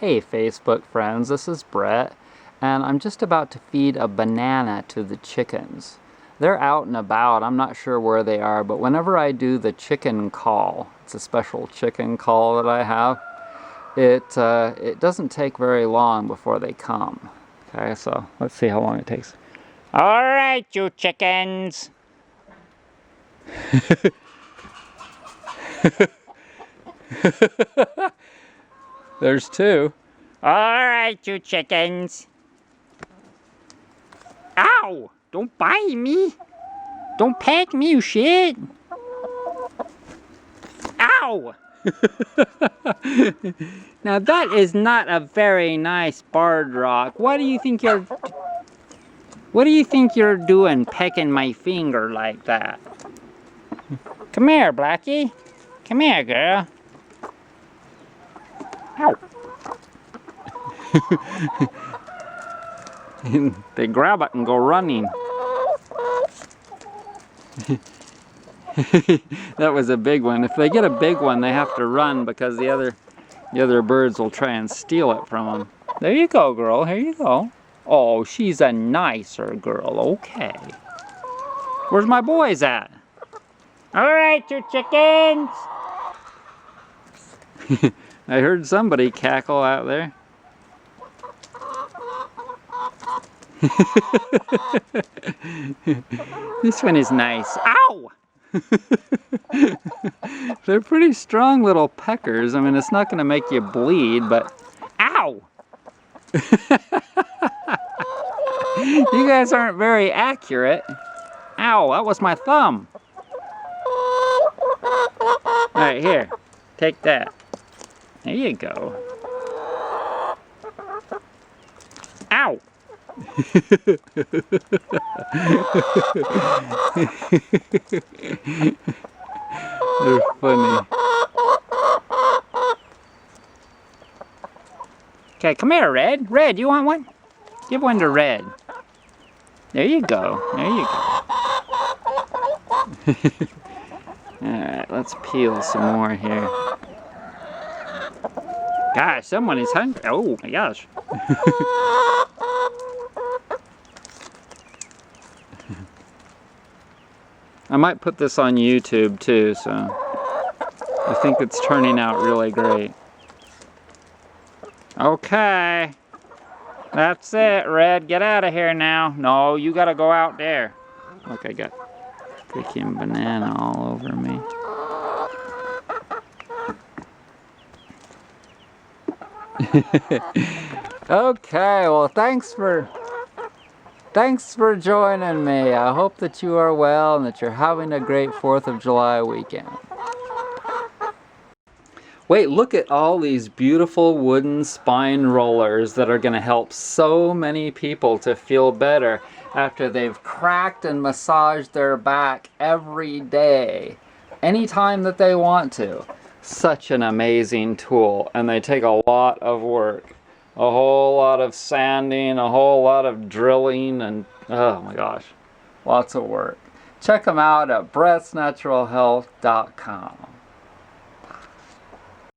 Hey Facebook friends, this is Brett, and I'm just about to feed a banana to the chickens. They're out and about, I'm not sure where they are, but whenever I do the chicken call, it's a special chicken call that I have, it doesn't take very long before they come. Okay, so let's see how long it takes. Alright, you chickens! There's two. Alright, you chickens. Ow! Don't bite me! Don't peck me, you shit! Ow! Now that is not a very nice barred rock. What do you think you're doing pecking my finger like that? Come here, Blackie. Come here, girl. Ow. They grab it and go running. That was a big one. If they get a big one, they have to run because the other birds will try and steal it from them. There you go, girl. Here you go. Oh, she's a nicer girl. Okay. Where's my boys at? All right, you chickens. I heard somebody cackle out there. This one is nice. Ow! They're pretty strong little peckers. I mean, it's not going to make you bleed, but... Ow! You guys aren't very accurate. Ow, that was my thumb. Alright, here. Take that. There you go. Ow! They're funny. Okay, come here, Red. Red, you want one? Give one to Red. There you go. There you go. Alright, let's peel some more here. Gosh, someone is hungry. Oh my gosh. I might put this on YouTube too, so I think it's turning out really great. Okay. That's it, Red. Get out of here now. No, you gotta go out there. Look, I got freaking banana all over me. Okay, well, thanks for joining me. I hope that you are well and that you're having a great 4th of July weekend. Wait, look at all these beautiful wooden spine rollers that are going to help so many people to feel better after they've cracked and massaged their back every day, anytime that they want to. Such an amazing tool, and they take a lot of work. A whole lot of sanding, a whole lot of drilling, and oh my gosh, lots of work. Check them out at brettsnaturalhealth.com.